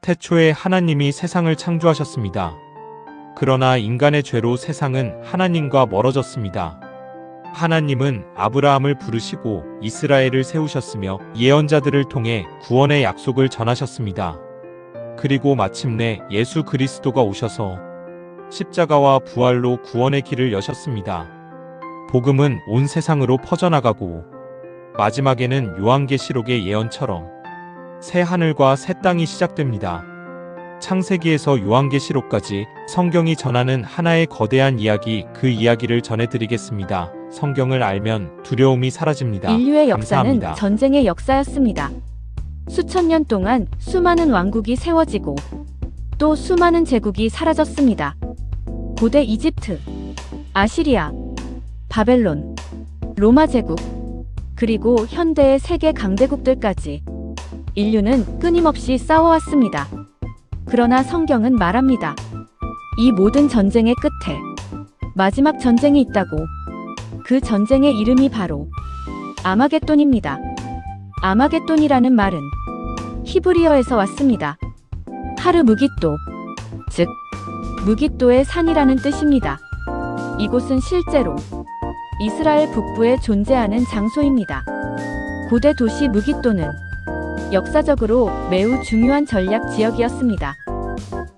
태초에 하나님이 세상을 창조하셨습니다. 그러나 인간의 죄로 세상은 하나님과 멀어졌습니다. 하나님은 아브라함을 부르시고 이스라엘을 세우셨으며 예언자들을 통해 구원의 약속을 전하셨습니다. 그리고 마침내 예수 그리스도가 오셔서 십자가와 부활로 구원의 길을 여셨습니다. 복음은 온 세상으로 퍼져나가고 마지막에는 요한계시록의 예언처럼 새 하늘과 새 땅이 시작됩니다. 창세기에서 요한계시록까지 성경이 전하는 하나의 거대한 이야기, 그 이야기를 전해드리겠습니다. 성경을 알면 두려움이 사라집니다. 인류의 역사는 감사합니다. 전쟁의 역사였습니다. 수천 년 동안 수많은 왕국이 세워지고 또 수많은 제국이 사라졌습니다. 고대 이집트, 아시리아, 바벨론, 로마 제국, 그리고 현대의 세계 강대국들까지 인류는 끊임없이 싸워왔습니다. 그러나 성경은 말합니다. 이 모든 전쟁의 끝에 마지막 전쟁이 있다고. 그 전쟁의 이름이 바로 아마겟돈입니다. 아마겟돈이라는 말은 히브리어에서 왔습니다. 하르 무깃도, 즉 무깃도의 산이라는 뜻입니다. 이곳은 실제로 이스라엘 북부에 존재하는 장소입니다. 고대 도시 무깃도는 역사적으로 매우 중요한 전략 지역이었습니다.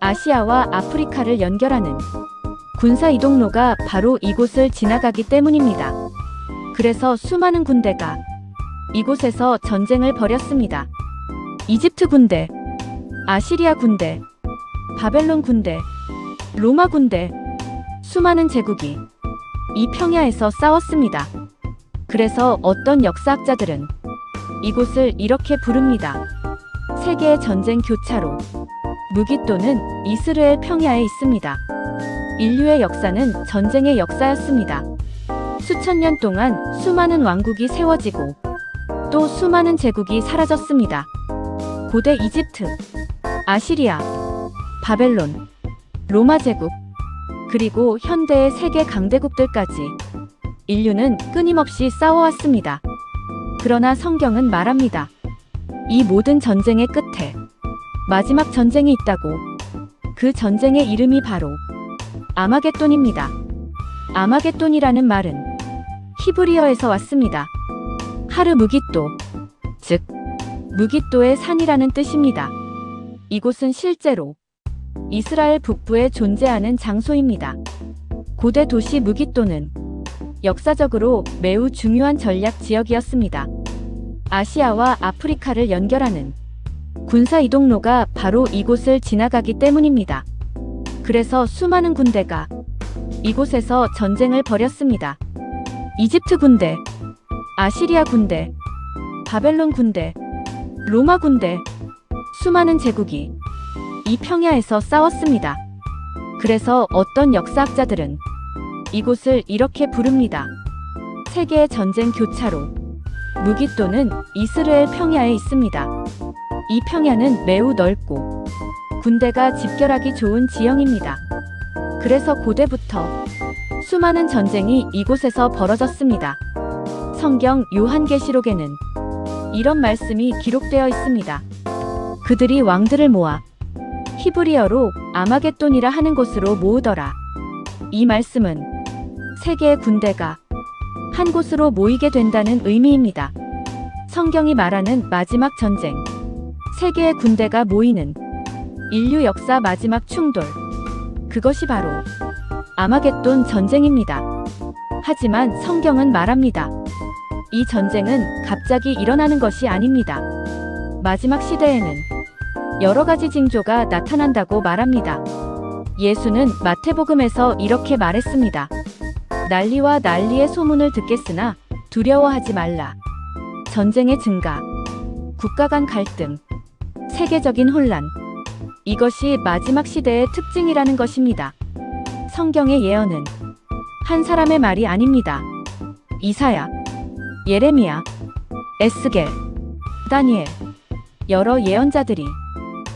아시아와 아프리카를 연결하는 군사 이동로가 바로 이곳을 지나가기 때문입니다. 그래서 수많은 군대가 이곳에서 전쟁을 벌였습니다. 이집트 군대, 아시리아 군대, 바벨론 군대, 로마 군대, 수많은 제국이 이 평야에서 싸웠습니다. 그래서 어떤 역사학자들은 이곳을 이렇게 부릅니다. 세계의 전쟁 교차로. 무깃도는 이스라엘 평야에 있습니다. 인류의 역사는 전쟁의 역사였습니다. 수천 년 동안 수많은 왕국이 세워지고 또 수많은 제국이 사라졌습니다. 고대 이집트, 아시리아, 바벨론, 로마 제국, 그리고 현대의 세계 강대국들까지 인류는 끊임없이 싸워왔습니다. 그러나 성경은 말합니다. 이 모든 전쟁의 끝에 마지막 전쟁이 있다고. 그 전쟁의 이름이 바로 아마겟돈입니다. 아마겟돈이라는 말은 히브리어에서 왔습니다. 하르 무깃도, 즉 무깃도의 산이라는 뜻입니다. 이곳은 실제로 이스라엘 북부에 존재하는 장소입니다. 고대 도시 무깃도는 역사적으로 매우 중요한 전략 지역이었습니다. 아시아와 아프리카를 연결하는 군사 이동로가 바로 이곳을 지나가기 때문입니다. 그래서 수많은 군대가 이곳에서 전쟁을 벌였습니다. 이집트 군대, 아시리아 군대, 바벨론 군대, 로마 군대, 수많은 제국이 이 평야에서 싸웠습니다. 그래서 어떤 역사학자들은 이곳을 이렇게 부릅니다. 세계의 전쟁 교차로. 무깃도는 이스라엘 평야에 있습니다. 이 평야는 매우 넓고 군대가 집결하기 좋은 지형입니다. 그래서 고대부터 수많은 전쟁이 이곳에서 벌어졌습니다. 성경 요한계시록에는 이런 말씀이 기록되어 있습니다. 그들이 왕들을 모아 히브리어로 아마겟돈이라 하는 곳으로 모으더라. 이 말씀은 세계의 군대가 한 곳으로 모이게 된다는 의미입니다. 성경이 말하는 마지막 전쟁, 세계의 군대가 모이는 인류 역사 마지막 충돌, 그것이 바로 아마겟돈 전쟁입니다. 하지만 성경은 말합니다. 이 전쟁은 갑자기 일어나는 것이 아닙니다. 마지막 시대에는 여러 가지 징조가 나타난다고 말합니다. 예수는 마태복음에서 이렇게 말했습니다. 난리와 난리의 소문을 듣겠으나 두려워하지 말라. 전쟁의 증가, 국가 간 갈등, 세계적인 혼란, 이것이 마지막 시대의 특징이라는 것입니다. 성경의 예언은 한 사람의 말이 아닙니다. 이사야, 예레미야, 에스겔, 다니엘, 여러 예언자들이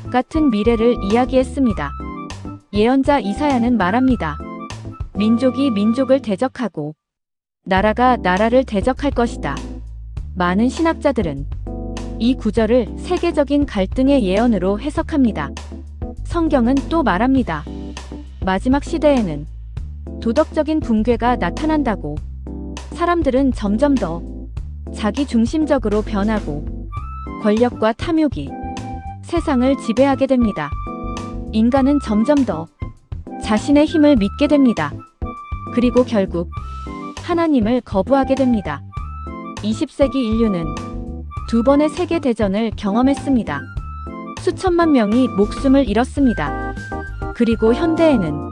같은 미래를 이야기했습니다. 예언자 이사야는 말합니다. 민족이 민족을 대적하고 나라가 나라를 대적할 것이다. 많은 신학자들은 이 구절을 세계적인 갈등의 예언으로 해석합니다. 성경은 또 말합니다. 마지막 시대에는 도덕적인 붕괴가 나타난다고. 사람들은 점점 더 자기 중심적으로 변하고 권력과 탐욕이 세상을 지배하게 됩니다. 인간은 점점 더 자신의 힘을 믿게 됩니다. 그리고 결국 하나님을 거부하게 됩니다. 20세기 인류는 두 번의 세계 대전을 경험했습니다. 수천만 명이 목숨을 잃었습니다. 그리고 현대에는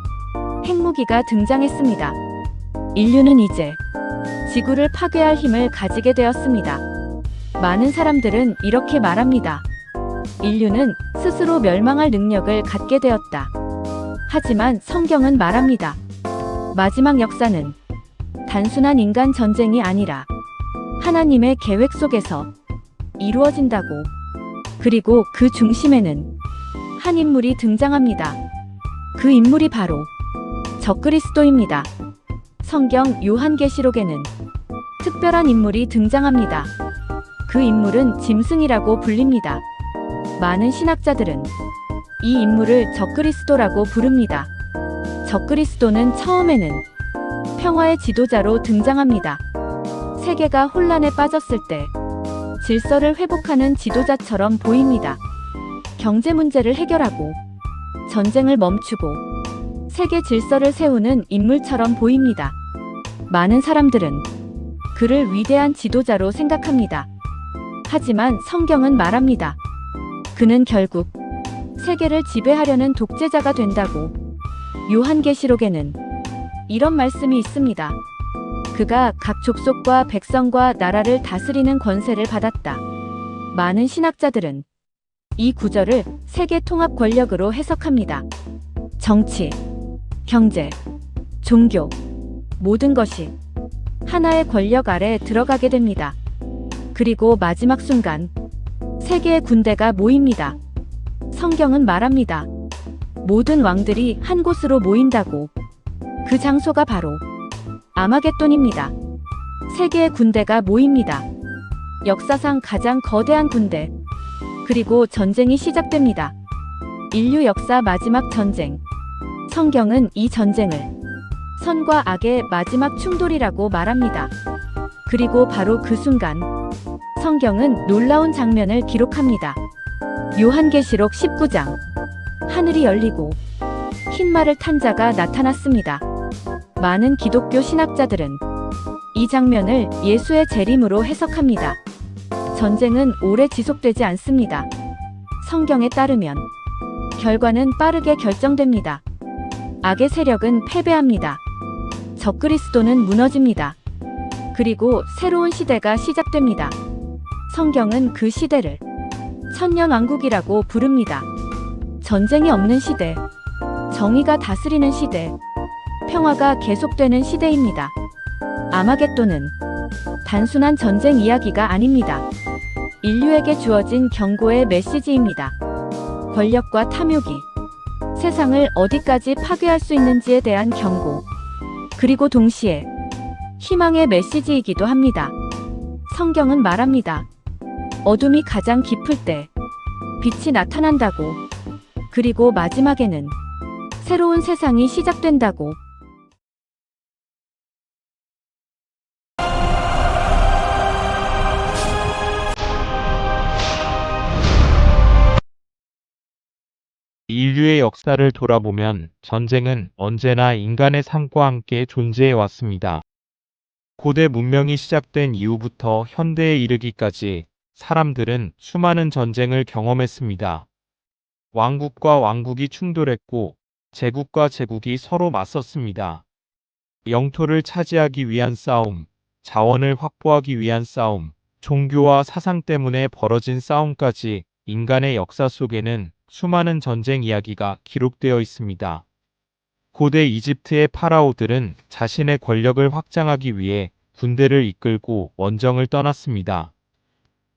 핵무기가 등장했습니다. 인류는 이제 지구를 파괴할 힘을 가지게 되었습니다. 많은 사람들은 이렇게 말합니다. 인류는 스스로 멸망할 능력을 갖게 되었다. 하지만 성경은 말합니다. 마지막 역사는 단순한 인간 전쟁이 아니라 하나님의 계획 속에서 이루어진다고. 그리고 그 중심에는 한 인물이 등장합니다. 그 인물이 바로 적그리스도입니다. 성경 요한계시록에는 특별한 인물이 등장합니다. 그 인물은 짐승이라고 불립니다. 많은 신학자들은 이 인물을 적그리스도라고 부릅니다. 적그리스도는 처음에는 평화의 지도자로 등장합니다. 세계가 혼란에 빠졌을 때 질서를 회복하는 지도자처럼 보입니다. 경제 문제를 해결하고 전쟁을 멈추고 세계 질서를 세우는 인물처럼 보입니다. 많은 사람들은 그를 위대한 지도자로 생각합니다. 하지만 성경은 말합니다. 그는 결국 세계를 지배하려는 독재자가 된다고. 요한계시록에는 이런 말씀이 있습니다. 그가 각 족속과 백성과 나라를 다스리는 권세를 받았다. 많은 신학자들은 이 구절을 세계 통합 권력으로 해석합니다. 정치, 경제, 종교, 모든 것이 하나의 권력 아래 들어가게 됩니다. 그리고 마지막 순간 세계의 군대가 모입니다. 성경은 말합니다. 모든 왕들이 한 곳으로 모인다고. 그 장소가 바로 아마겟돈입니다. 세계의 군대가 모입니다. 역사상 가장 거대한 군대. 그리고 전쟁이 시작됩니다. 인류 역사 마지막 전쟁. 성경은 이 전쟁을 선과 악의 마지막 충돌이라고 말합니다. 그리고 바로 그 순간 성경은 놀라운 장면을 기록합니다. 요한계시록 19장. 하늘이 열리고 흰 말을 탄 자가 나타났습니다. 많은 기독교 신학자들은 이 장면을 예수의 재림으로 해석합니다. 전쟁은 오래 지속되지 않습니다. 성경에 따르면 결과는 빠르게 결정됩니다. 악의 세력은 패배합니다. 적그리스도는 무너집니다. 그리고 새로운 시대가 시작됩니다. 성경은 그 시대를 천년왕국이라고 부릅니다. 전쟁이 없는 시대, 정의가 다스리는 시대, 평화가 계속되는 시대입니다. 아마겟돈은 단순한 전쟁 이야기가 아닙니다. 인류에게 주어진 경고의 메시지입니다. 권력과 탐욕이 세상을 어디까지 파괴할 수 있는지에 대한 경고, 그리고 동시에 희망의 메시지이기도 합니다. 성경은 말합니다. 어둠이 가장 깊을 때 빛이 나타난다고. 그리고 마지막에는 새로운 세상이 시작된다고. 인류의 역사를 돌아보면 전쟁은 언제나 인간의 삶과 함께 존재해 왔습니다. 고대 문명이 시작된 이후부터 현대에 이르기까지 사람들은 수많은 전쟁을 경험했습니다. 왕국과 왕국이 충돌했고 제국과 제국이 서로 맞섰습니다. 영토를 차지하기 위한 싸움, 자원을 확보하기 위한 싸움, 종교와 사상 때문에 벌어진 싸움까지 인간의 역사 속에는 수많은 전쟁 이야기가 기록되어 있습니다. 고대 이집트의 파라오들은 자신의 권력을 확장하기 위해 군대를 이끌고 원정을 떠났습니다.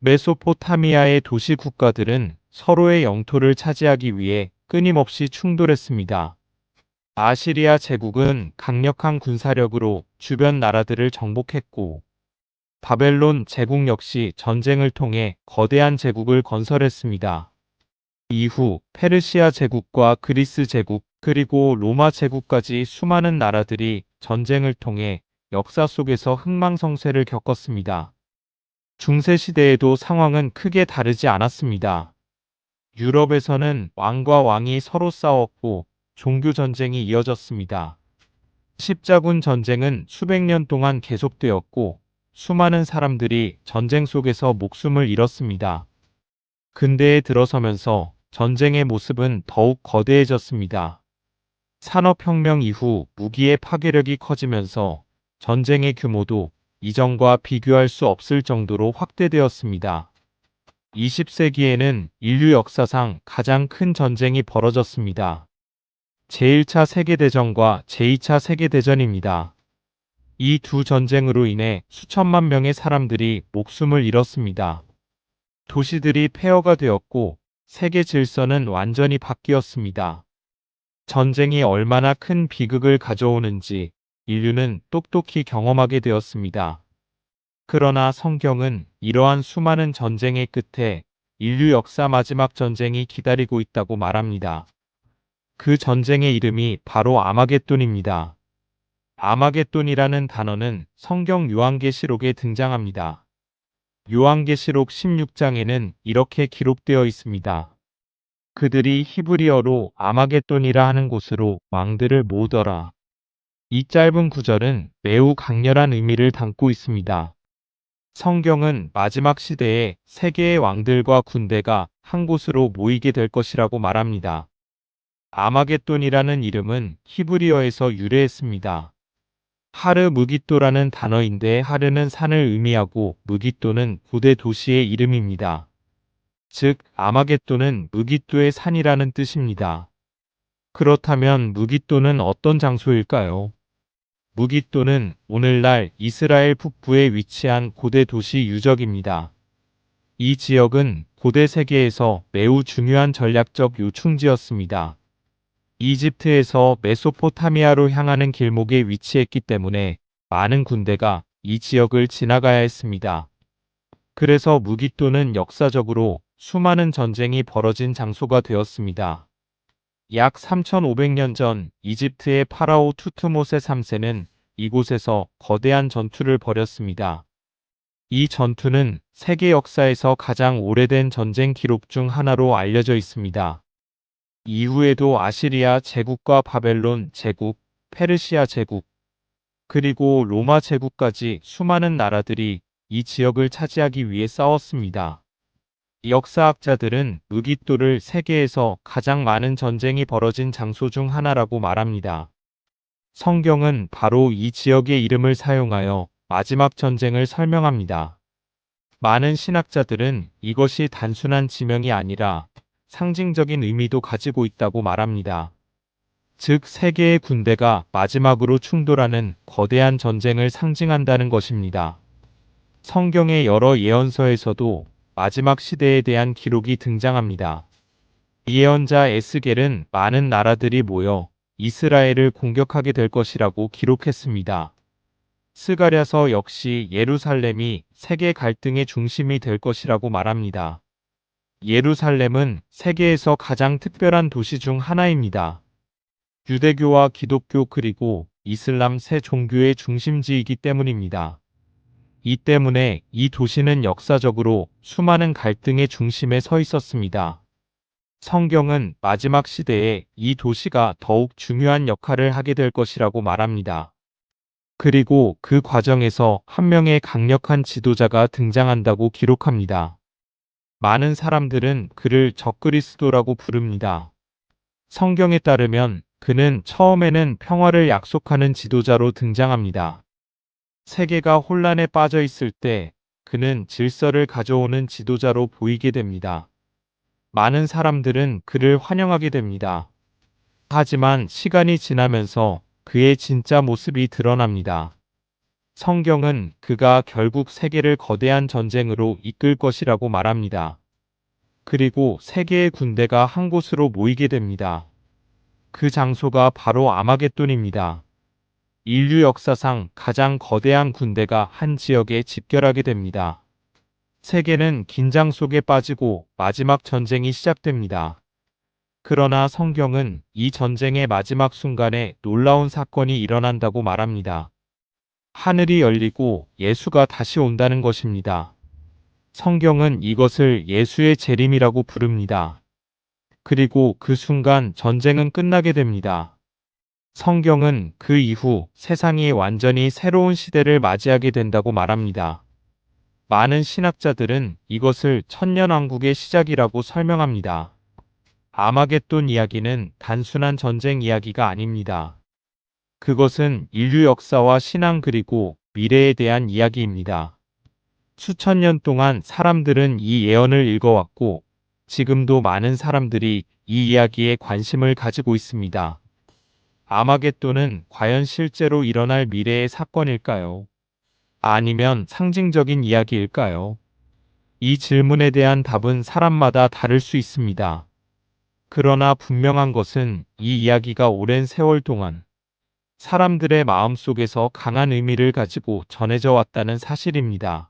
메소포타미아의 도시 국가들은 서로의 영토를 차지하기 위해 끊임없이 충돌했습니다. 아시리아 제국은 강력한 군사력으로 주변 나라들을 정복했고, 바벨론 제국 역시 전쟁을 통해 거대한 제국을 건설했습니다. 이후 페르시아 제국과 그리스 제국 그리고 로마 제국까지 수많은 나라들이 전쟁을 통해 역사 속에서 흥망성쇠를 겪었습니다. 중세시대에도 상황은 크게 다르지 않았습니다. 유럽에서는 왕과 왕이 서로 싸웠고 종교 전쟁이 이어졌습니다. 십자군 전쟁은 수백 년 동안 계속되었고 수많은 사람들이 전쟁 속에서 목숨을 잃었습니다. 근대에 들어서면서 전쟁의 모습은 더욱 거대해졌습니다. 산업혁명 이후 무기의 파괴력이 커지면서 전쟁의 규모도 이전과 비교할 수 없을 정도로 확대되었습니다. 20세기에는 인류 역사상 가장 큰 전쟁이 벌어졌습니다. 제1차 세계대전과 제2차 세계대전입니다. 이 두 전쟁으로 인해 수천만 명의 사람들이 목숨을 잃었습니다. 도시들이 폐허가 되었고 세계 질서는 완전히 바뀌었습니다. 전쟁이 얼마나 큰 비극을 가져오는지 인류는 똑똑히 경험하게 되었습니다. 그러나 성경은 이러한 수많은 전쟁의 끝에 인류 역사 마지막 전쟁이 기다리고 있다고 말합니다. 그 전쟁의 이름이 바로 아마겟돈입니다. 아마겟돈이라는 단어는 성경 요한계시록에 등장합니다. 요한계시록 16장에는 이렇게 기록되어 있습니다. 그들이 히브리어로 아마겟돈이라 하는 곳으로 왕들을 모으더라. 이 짧은 구절은 매우 강렬한 의미를 담고 있습니다. 성경은 마지막 시대에 세계의 왕들과 군대가 한 곳으로 모이게 될 것이라고 말합니다. 아마겟돈이라는 이름은 히브리어에서 유래했습니다. 하르 무깃도라는 단어인데 하르는 산을 의미하고 무깃도는 고대 도시의 이름입니다. 즉 아마겟돈은 무깃도의 산이라는 뜻입니다. 그렇다면 무깃도는 어떤 장소일까요? 무깃도는 오늘날 이스라엘 북부에 위치한 고대 도시 유적입니다. 이 지역은 고대 세계에서 매우 중요한 전략적 요충지였습니다. 이집트에서 메소포타미아로 향하는 길목에 위치했기 때문에 많은 군대가 이 지역을 지나가야 했습니다. 그래서 무깃도는 역사적으로 수많은 전쟁이 벌어진 장소가 되었습니다. 약 3500년 전 이집트의 파라오 투트모세 3세는 이곳에서 거대한 전투를 벌였습니다. 이 전투는 세계 역사에서 가장 오래된 전쟁 기록 중 하나로 알려져 있습니다. 이후에도 아시리아 제국과 바벨론 제국, 페르시아 제국, 그리고 로마 제국까지 수많은 나라들이 이 지역을 차지하기 위해 싸웠습니다. 역사학자들은 무깃도를 세계에서 가장 많은 전쟁이 벌어진 장소 중 하나라고 말합니다. 성경은 바로 이 지역의 이름을 사용하여 마지막 전쟁을 설명합니다. 많은 신학자들은 이것이 단순한 지명이 아니라 상징적인 의미도 가지고 있다고 말합니다. 즉, 세계의 군대가 마지막으로 충돌하는 거대한 전쟁을 상징한다는 것입니다. 성경의 여러 예언서에서도 마지막 시대에 대한 기록이 등장합니다. 예언자 에스겔은 많은 나라들이 모여 이스라엘을 공격하게 될 것이라고 기록했습니다. 스가랴서 역시 예루살렘이 세계 갈등의 중심이 될 것이라고 말합니다. 예루살렘은 세계에서 가장 특별한 도시 중 하나입니다. 유대교와 기독교 그리고 이슬람 세 종교의 중심지이기 때문입니다. 이 때문에 이 도시는 역사적으로 수많은 갈등의 중심에 서 있었습니다. 성경은 마지막 시대에 이 도시가 더욱 중요한 역할을 하게 될 것이라고 말합니다. 그리고 그 과정에서 한 명의 강력한 지도자가 등장한다고 기록합니다. 많은 사람들은 그를 적그리스도라고 부릅니다. 성경에 따르면 그는 처음에는 평화를 약속하는 지도자로 등장합니다. 세계가 혼란에 빠져 있을 때 그는 질서를 가져오는 지도자로 보이게 됩니다. 많은 사람들은 그를 환영하게 됩니다. 하지만 시간이 지나면서 그의 진짜 모습이 드러납니다. 성경은 그가 결국 세계를 거대한 전쟁으로 이끌 것이라고 말합니다. 그리고 세계의 군대가 한 곳으로 모이게 됩니다. 그 장소가 바로 아마겟돈입니다. 인류 역사상 가장 거대한 군대가 한 지역에 집결하게 됩니다. 세계는 긴장 속에 빠지고 마지막 전쟁이 시작됩니다. 그러나 성경은 이 전쟁의 마지막 순간에 놀라운 사건이 일어난다고 말합니다. 하늘이 열리고 예수가 다시 온다는 것입니다. 성경은 이것을 예수의 재림이라고 부릅니다. 그리고 그 순간 전쟁은 끝나게 됩니다. 성경은 그 이후 세상이 완전히 새로운 시대를 맞이하게 된다고 말합니다. 많은 신학자들은 이것을 천년왕국의 시작이라고 설명합니다. 아마겟돈 이야기는 단순한 전쟁 이야기가 아닙니다. 그것은 인류 역사와 신앙 그리고 미래에 대한 이야기입니다. 수천 년 동안 사람들은 이 예언을 읽어왔고, 지금도 많은 사람들이 이 이야기에 관심을 가지고 있습니다. 아마겟돈은 과연 실제로 일어날 미래의 사건일까요? 아니면 상징적인 이야기일까요? 이 질문에 대한 답은 사람마다 다를 수 있습니다. 그러나 분명한 것은 이 이야기가 오랜 세월 동안 사람들의 마음속에서 강한 의미를 가지고 전해져 왔다는 사실입니다.